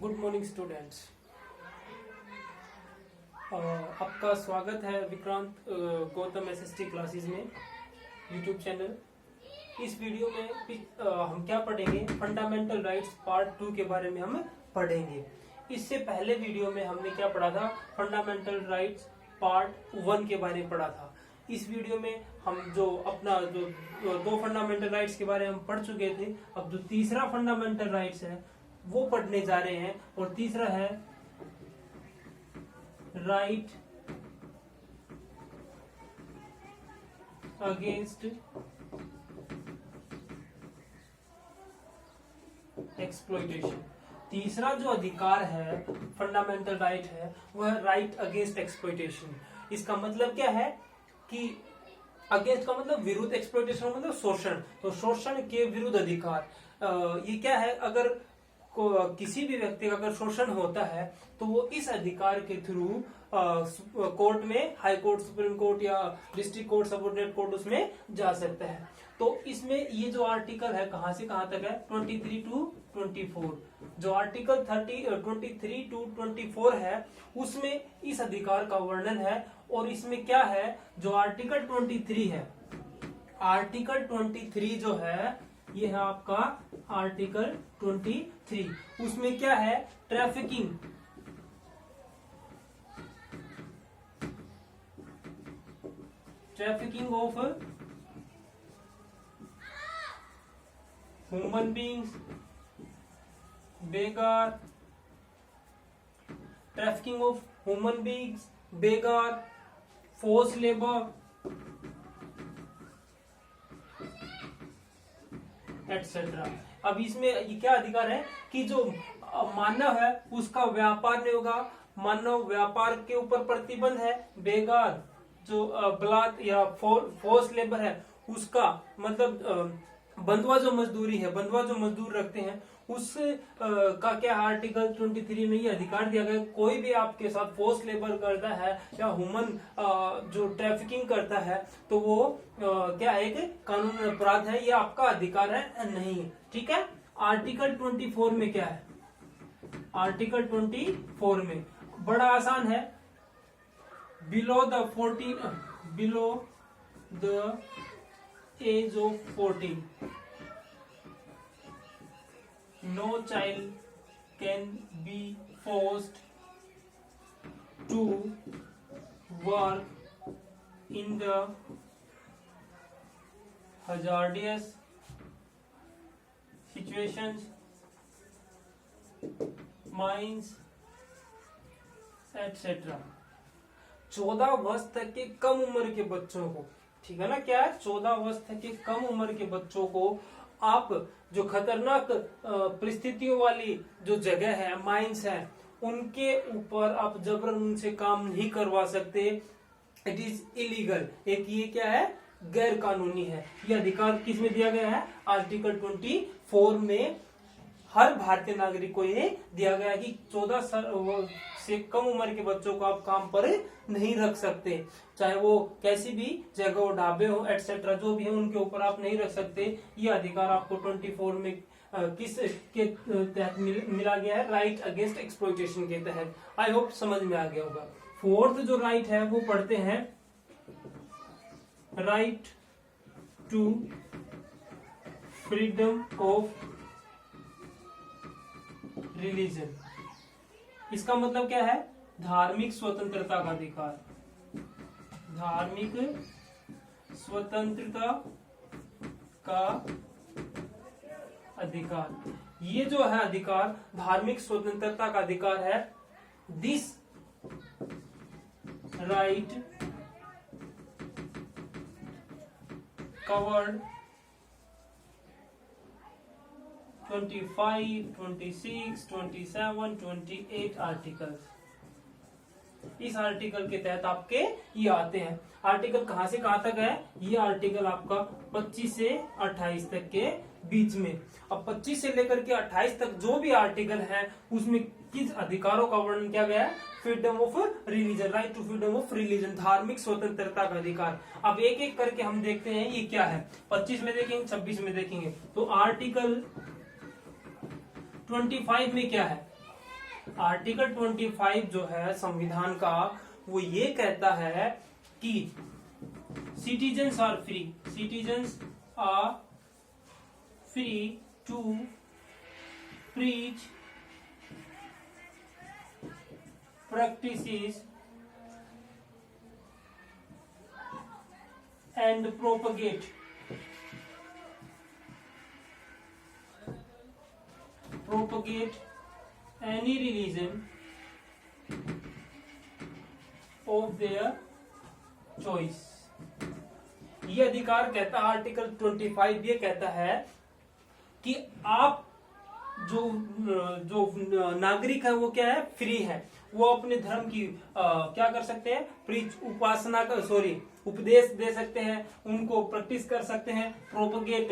Good morning students. आपका स्वागत है विक्रांत गौतम एसएसटी क्लासेस में यूट्यूब चैनल। इस वीडियो में हम क्या पढ़ेंगे, फंडामेंटल राइट्स पार्ट 2 के बारे में हम पढ़ेंगे। इससे पहले वीडियो में हमने क्या पढ़ा था, फंडामेंटल राइट्स पार्ट 1 के बारे में पढ़ा था। इस वीडियो में हम जो दो फंडामेंटल राइट्स के बारे में हम पढ़ चुके थे, अब जो तीसरा फंडामेंटल राइट्स है वो पढ़ने जा रहे हैं, और तीसरा है राइट अगेंस्ट एक्सप्लॉइटेशन। तीसरा जो अधिकार है, फंडामेंटल राइट है, वह राइट अगेंस्ट एक्सप्लॉइटेशन। इसका मतलब क्या है कि अगेंस्ट का मतलब विरुद्ध, एक्सप्लॉइटेशन का मतलब शोषण, तो शोषण के विरुद्ध अधिकार। ये क्या है, अगर किसी भी व्यक्ति का अगर शोषण होता है तो वो इस अधिकार के थ्रू कोर्ट में, हाई कोर्ट, सुप्रीम कोर्ट या डिस्ट्रिक्ट कोर्ट, सबऑर्डिनेट कोर्ट, उसमें जा सकता है। तो इसमें ये जो आर्टिकल है कहां से कहां तक है, 23 to 24। जो आर्टिकल 23 to 24 है उसमें इस अधिकार का वर्णन है। और इसमें क्या है, जो आर्टिकल 23 है, आर्टिकल 23 जो है ये है आपका आर्टिकल 23। उसमें क्या है, trafficking, trafficking of human beings, बेगार, ट्रैफिकिंग ऑफ ह्यूमन बींग्स, बेगार, फोर्स लेबर एटसेट्रा। अब इसमें ये क्या अधिकार है कि जो मानव है उसका व्यापार नहीं होगा, मानव व्यापार के ऊपर प्रतिबंध है। बेगार जो बलात् या फोर्स लेबर है उसका मतलब बंधुआ जो मजदूरी है, बंधुआ जो मजदूर रखते हैं उस का क्या आर्टिकल 23 में ये अधिकार दिया गया, कोई भी आपके साथ फोर्स लेबर करता है या ह्यूमन जो ट्रैफिकिंग करता है तो वो क्या एक कानूनी अपराध है, ये आपका अधिकार है नहीं है। ठीक है। आर्टिकल 24 में क्या है, आर्टिकल 24 में बड़ा आसान है, below the age of 14 no child can be forced to work in the hazardous situations, mines, etc. 14 वर्ष तक के कम उम्र के बच्चों को, ठीक है ना, क्या है, 14 वर्ष तक के कम उम्र के बच्चों को आप जो खतरनाक परिस्थितियों वाली जो जगह है, माइंस है, उनके ऊपर आप जबरन उनसे काम नहीं करवा सकते। It is illegal. एक ये क्या है, गैर कानूनी है। ये अधिकार किस में दिया गया है, आर्टिकल 24 में हर भारतीय नागरिक को ये दिया गया है कि 14 से कम उम्र के बच्चों को आप काम पर नहीं रख सकते, चाहे वो कैसी भी जगह हो, ढाबे हो एटसेट्रा, जो भी है उनके ऊपर आप नहीं रख सकते। ये अधिकार आपको 24 में किस के तहत मिला गया है, राइट अगेंस्ट एक्सप्लॉइटेशन के तहत। आई होप समझ में आ गया होगा। फोर्थ जो राइट है वो पढ़ते हैं, right to freedom of religion. इसका मतलब क्या है, धार्मिक स्वतंत्रता का अधिकार, धार्मिक स्वतंत्रता का अधिकार। ये जो है अधिकार, धार्मिक स्वतंत्रता का अधिकार है। This right covered 25, 26, 27, 28 articles. इस आर्टिकल के तहत आपके ये आते हैं। आर्टिकल कहां से कहां तक है, ये आर्टिकल आपका 25 से 28 तक के बीच में। अब 25 से लेकर के 28 तक जो भी आर्टिकल है उसमें किस अधिकारों का वर्णन किया गया है, freedom of religion, right to freedom of religion, धार्मिक स्वतंत्रता का अधिकार। अब एक एक करके हम देखते हैं ये क्या है, 25 में देखेंगे, 26 में देखेंगे। तो आर्टिकल 25 में क्या है, आर्टिकल 25 जो है संविधान का, वो ये कहता है कि citizens are free to preach practices and propagate any religion of their choice। ये अधिकार कहता है, आर्टिकल 25 ये कहता है कि आप जो नागरिक है वो क्या है, फ्री है, वो अपने धर्म की क्या कर सकते हैं, उपदेश दे सकते हैं, उनको प्रैक्टिस कर सकते हैं, प्रोपगेट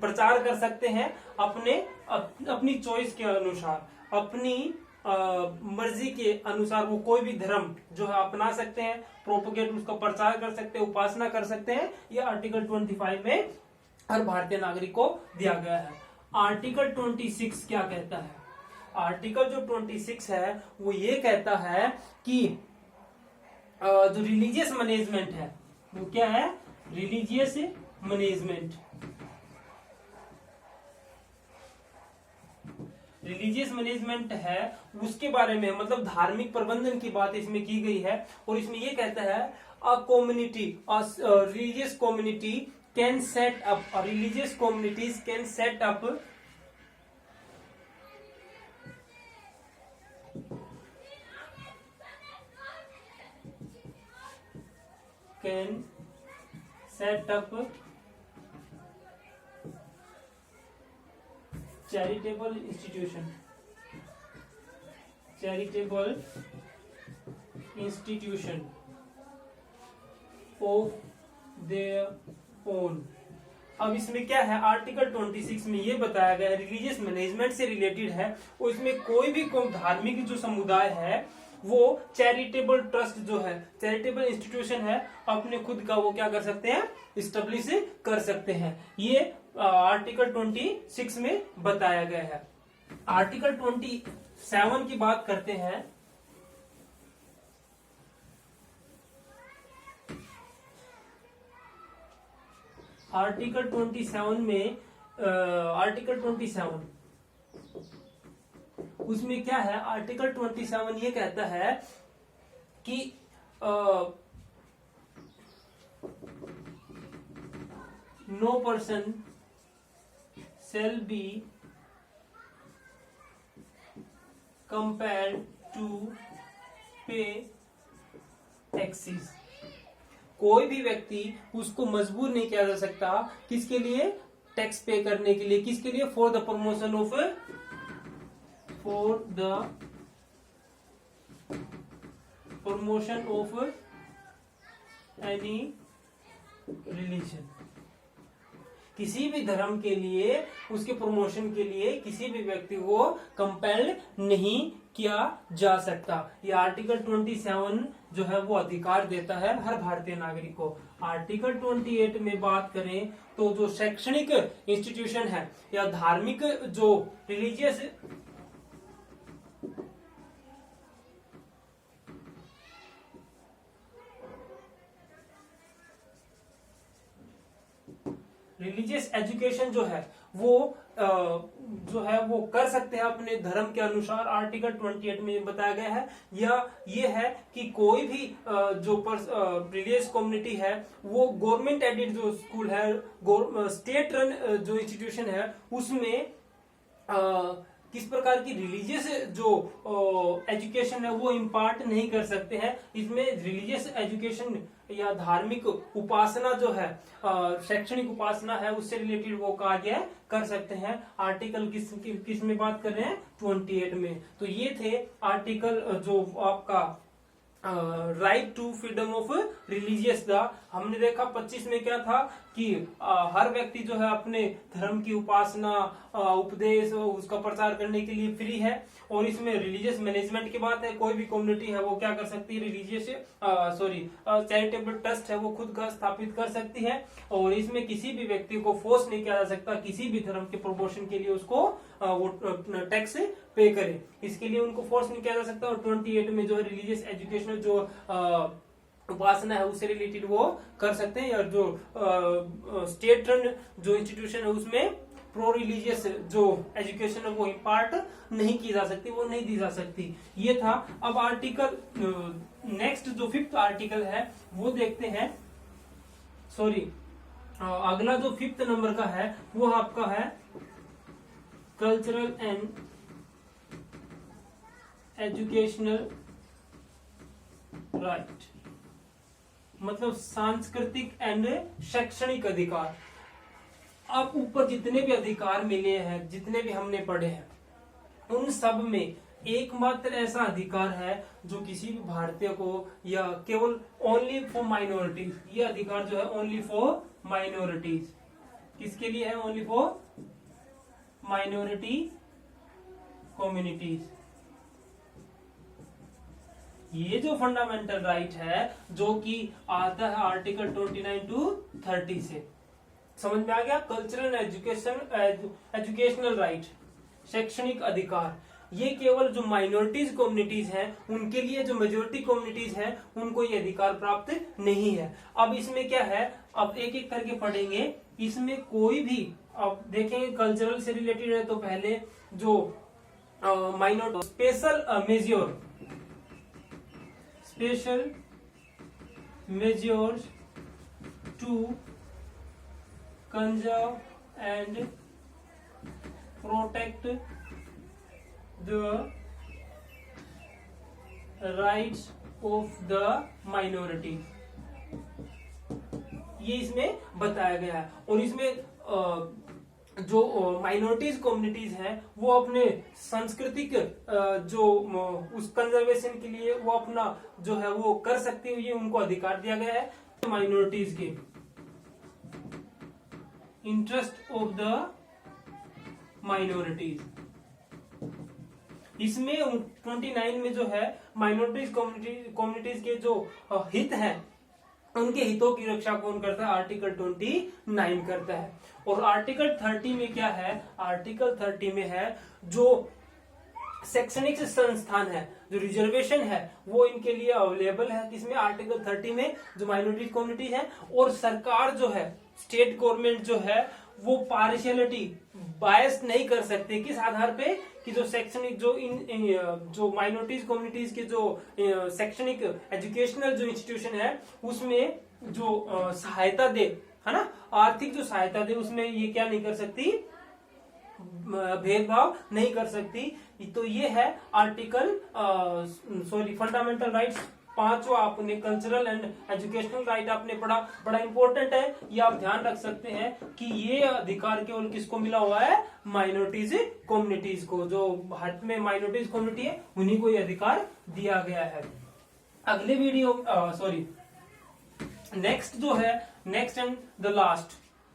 प्रचार कर सकते हैं अपनी चॉइस के अनुसार, अपनी मर्जी के अनुसार वो कोई भी धर्म जो है अपना सकते हैं, प्रोपगेट उसका प्रचार कर सकते हैं, उपासना कर सकते हैं। ये आर्टिकल 25 में हर भारतीय नागरिक को दिया गया है। आर्टिकल 26 क्या कहता है? आर्टिकल जो 26 है वो ये कहता है कि जो रिलीजियस मैनेजमेंट है वो क्या है, रिलीजियस मैनेजमेंट है उसके बारे में, मतलब धार्मिक प्रबंधन की बात इसमें की गई है। और इसमें ये कहता है religious community can set up, religious communities can set up charitable institution of their own। अब इसमें क्या है, आर्टिकल 26 में ये बताया गया है रिलीजियस मैनेजमेंट से रिलेटेड है, और इसमें कोई भी धार्मिक जो समुदाय है वो चैरिटेबल ट्रस्ट जो है, चैरिटेबल इंस्टीट्यूशन है, अपने खुद का वो क्या कर सकते हैं, इस्टेब्लिश कर सकते हैं। ये आर्टिकल 26 में बताया गया है। आर्टिकल 27 की बात करते हैं। आर्टिकल 27 में आर्टिकल 27 उसमें क्या है, आर्टिकल 27 ये कहता है कि no person shall be compelled to pay taxes। कोई भी व्यक्ति उसको मजबूर नहीं किया जा सकता किसके लिए, टैक्स पे करने के लिए। किसके लिए, for the promotion of any religion. किसी भी धर्म के लिए, उसके प्रमोशन के लिए किसी भी व्यक्ति को कंपेल्ड नहीं किया जा सकता। ये आर्टिकल 27 जो है वो अधिकार देता है हर भारतीय नागरिक को। आर्टिकल 28 में बात करें तो जो शैक्षणिक इंस्टीट्यूशन है या धार्मिक जो रिलीजियस एजुकेशन जो है वो कर सकते हैं अपने धर्म के अनुसार। आर्टिकल 28 में बताया गया है, या ये है कि कोई भी जो रिलीजियस कम्युनिटी है वो गवर्नमेंट एडेड जो स्कूल है, स्टेट रन जो इंस्टीट्यूशन है उसमें किस प्रकार की रिलीजियस जो एजुकेशन है वो इम्पार्ट नहीं कर सकते हैं। इसमें रिलीजियस एजुकेशन या धार्मिक उपासना जो है, शैक्षणिक उपासना है, उससे रिलेटेड वो कार्य कर सकते हैं। आर्टिकल किस में बात कर रहे हैं, 28 में। तो ये थे आर्टिकल जो आपका right to freedom of religious the हमने देखा 25 में क्या था कि हर व्यक्ति जो है अपने धर्म की उपासना, उपदेश, उसका प्रचार करने के लिए फ्री है। और इसमें रिलीजियस मैनेजमेंट की बात है, कोई भी कम्युनिटी है वो क्या कर सकती है, रिलीजियस चैरिटेबल ट्रस्ट है वो खुद का स्थापित कर सकती है। और इसमें किसी भी व्यक्ति को फोर्स नहीं किया जा सकता किसी भी धर्म के प्रमोशन के लिए उसको वो टैक्स पे करे, इसके लिए उनको फोर्स नहीं किया जा सकता। और 28 में जो है रिलीजियस एजुकेशनल जो उपासना है उससे रिलेटेड वो कर सकते हैं। या जो स्टेट रन जो इंस्टीट्यूशन है उसमें प्रो रिलीजियस जो एजुकेशन है वो इम्पार्ट नहीं की जा सकती, वो नहीं दी जा सकती। ये था। अब आर्टिकल नेक्स्ट जो 5th आर्टिकल है वो देखते हैं। अगला जो 5th नंबर का है वो आपका है कल्चरल एंड एजुकेशनल राइट, मतलब सांस्कृतिक एंड शैक्षणिक अधिकार। अब ऊपर जितने भी अधिकार मिले हैं, जितने भी हमने पढ़े हैं, उन सब में एकमात्र ऐसा अधिकार है जो किसी भी भारतीय को, या केवल ओनली फॉर माइनॉरिटीज, ये अधिकार जो है ओनली फॉर माइनॉरिटीज। किसके लिए है? Only for minority communities. ये जो फंडामेंटल राइट है जो कि आता है आर्टिकल 29 to 30 से, समझ में आ गया? कल्चरल एजुकेशनल राइट, शैक्षणिक अधिकार, ये केवल जो माइनॉरिटीज कम्युनिटीज हैं उनके लिए, जो मेजोरिटी कम्युनिटीज हैं उनको ये अधिकार प्राप्त नहीं है। अब इसमें क्या है, अब एक एक करके पढ़ेंगे। इसमें कोई भी, अब देखेंगे कल्चरल से रिलेटेड है तो पहले जो minority special measures to conserve and protect the rights of the minority, ये इसमें बताया गया है। और इसमें जो माइनॉरिटीज कम्युनिटीज हैं वो अपने सांस्कृतिक जो उस कंजर्वेशन के लिए वो अपना जो है वो कर सकती है, ये उनको अधिकार दिया गया है। माइनॉरिटीज के इंटरेस्ट ऑफ द माइनॉरिटीज, इसमें 29 में जो है माइनॉरिटीज कम्युनिटीज के जो हित हैं उनके हितों की रक्षा कौन करता है? आर्टिकल 29 करता है। और आर्टिकल 30 में क्या है? आर्टिकल 30 में है जो शैक्षणिक संस्थान है, जो रिजर्वेशन है वो इनके लिए अवेलेबल है। किसमें? आर्टिकल 30 में, जो माइनॉरिटी कम्युनिटी है। और सरकार जो है, स्टेट गवर्नमेंट जो है वो पार्शियलिटी, बायस नहीं कर सकते। किस आधार पे? कि जो शैक्षणिक जो माइनॉरिटीज कम्युनिटीज के जो शैक्षणिक एजुकेशनल जो इंस्टीट्यूशन है उसमें जो सहायता दे, है ना, आर्थिक जो सहायता दे, उसमें ये क्या नहीं कर सकती? भेदभाव नहीं कर सकती। तो ये है आर्टिकल फंडामेंटल राइट्स 5वां आपने कल्चरल एंड एजुकेशनल राइट आपने पढ़ा, बड़ा इंपॉर्टेंट है। ये आप ध्यान रख सकते हैं कि ये अधिकार केवल किसको मिला हुआ है? माइनॉरिटीज कम्युनिटीज को। जो भारत में माइनॉरिटीज कम्युनिटी है उन्हीं को ये अधिकार दिया गया है। अगले वीडियो नेक्स्ट जो है, next and the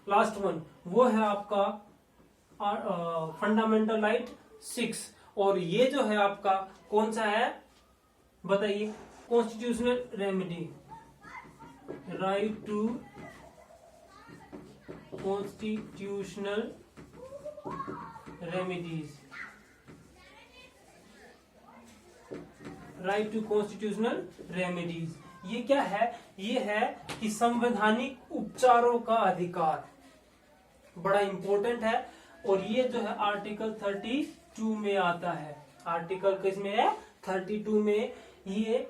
last one, वो है आपका फंडामेंटल राइट 6। और ये जो है आपका कौन सा है बताइए? Constitutional remedy, right to constitutional remedies, right to constitutional remedies. ये क्या है? ये है कि संवैधानिक उपचारों का अधिकार, बड़ा इंपॉर्टेंट है। और ये जो है आर्टिकल 32 में आता है। आर्टिकल किसमें है? 32 में। ये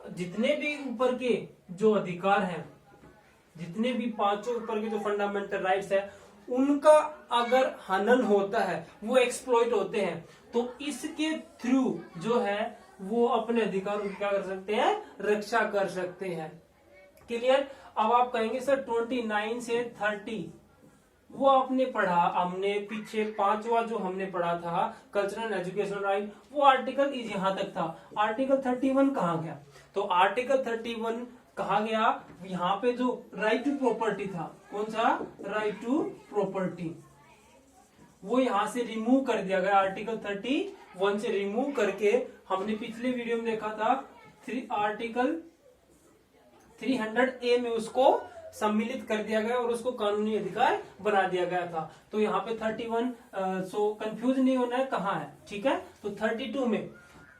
जितने भी ऊपर के जो अधिकार हैं, जितने भी 5 ऊपर के जो फंडामेंटल राइट्स है, उनका अगर हनन होता है, वो एक्सप्लॉइट होते हैं, तो इसके थ्रू जो है वो अपने अधिकारों की क्या कर सकते हैं? रक्षा कर सकते हैं। क्लियर? अब आप कहेंगे सर 29 से 30 वो आपने पढ़ा, हमने पीछे 5वां जो हमने पढ़ा था कल्चरल एजुकेशनल राइट, वो आर्टिकल यहां तक था। आर्टिकल 31 कहां गया? तो आर्टिकल 31 कहा गया यहाँ पे जो राइट टू प्रॉपर्टी था, कौन सा राइट टू प्रॉपर्टी, वो यहां से रिमूव कर दिया गया। आर्टिकल 31 से रिमूव करके हमने पिछले वीडियो में देखा था आर्टिकल 300A में उसको सम्मिलित कर दिया गया और उसको कानूनी अधिकार बना दिया गया था। तो यहाँ पे 31 सो कंफ्यूज नहीं होना है कहाँ है, ठीक है। तो 32 में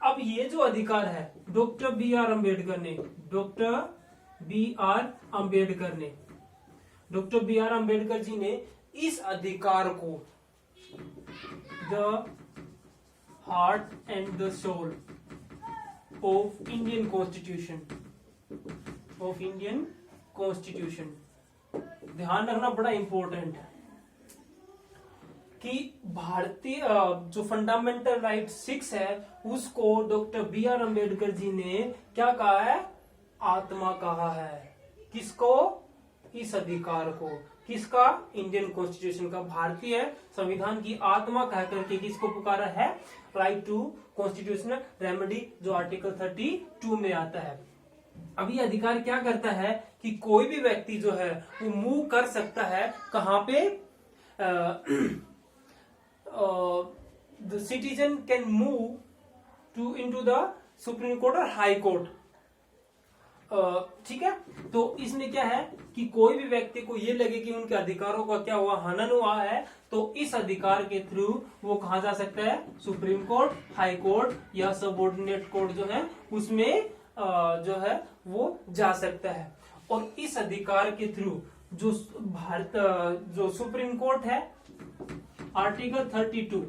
अब ये जो अधिकार है डॉक्टर बी आर अम्बेडकर ने, doctor B R Ambedkar ji ने इस अधिकार को the heart and the soul of Indian constitution, ध्यान रखना बड़ा इंपॉर्टेंट है कि भारतीय जो फंडामेंटल राइट 6 है उसको doctor B R Ambedkar ji ने क्या कहा है, आत्मा कहा है। किसको, इस अधिकार को, किसका, इंडियन कॉन्स्टिट्यूशन का, भारतीय संविधान की आत्मा कह करके किसको पुकारा है, राइट टू कॉन्स्टिट्यूशनल रेमेडी, जो आर्टिकल 32 में आता है। अब ये अधिकार क्या करता है कि कोई भी व्यक्ति जो है वो मूव कर सकता है कहां पे, the citizen can move into the supreme court और हाई कोर्ट, ठीक है। तो इसमें क्या है कि कोई भी व्यक्ति को ये लगे कि उनके अधिकारों का क्या हुआ, हनन हुआ है, तो इस अधिकार के थ्रू वो कहा जा सकता है, सुप्रीम कोर्ट, हाई कोर्ट या सबऑर्डिनेट कोर्ट जो है उसमें जो है वो जा सकता है। और इस अधिकार के थ्रू जो भारत जो सुप्रीम कोर्ट है, आर्टिकल 32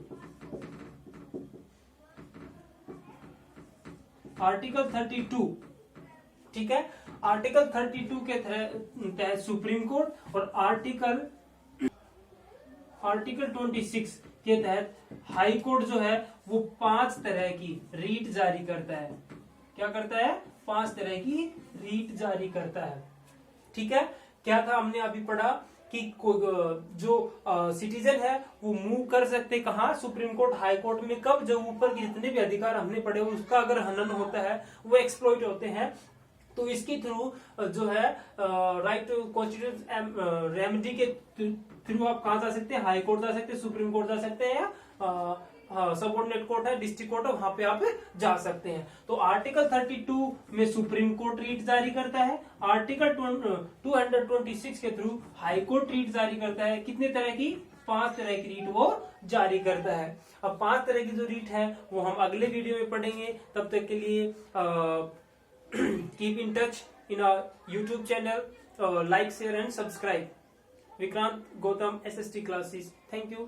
ठीक है, आर्टिकल 32 के तहत सुप्रीम कोर्ट और आर्टिकल 26 के तहत हाई कोर्ट जो है वो 5 तरह की रीट जारी करता है। क्या करता है, 5 तरह की रीट जारी करता है, ठीक है। क्या था, हमने अभी पढ़ा कि जो सिटीजन है वो मूव कर सकते कहाँ, सुप्रीम कोर्ट, हाई कोर्ट में, कब, जब ऊपर के जितने भी अधिकार हमने पढ़े उसका अगर हनन होता है, वो एक्सप्लॉइट होते हैं, तो इसके थ्रू जो है राइट टू कॉन्स्टिट्यूशन रेमेडी के थ्रू आप कहा जा सकते हैं, हाई कोर्ट जा सकते हैं, सुप्रीम कोर्ट जा सकते हैं, या सबऑर्डिनेट कोर्ट है, डिस्ट्रिक्ट कोर्ट है, वहां पे आप जा सकते हैं। तो आर्टिकल 32 में सुप्रीम कोर्ट रीट जारी करता है, आर्टिकल 226 के थ्रू हाई कोर्ट रीट जारी करता है। कितने तरह की, 5 तरह की रीट वो जारी करता है। अब 5 तरह की जो रीट है वो हम अगले वीडियो में पढ़ेंगे। तब तक के लिए keep in touch in our YouTube channel, like, share and subscribe. Vikrant Gautam SST classes. Thank you.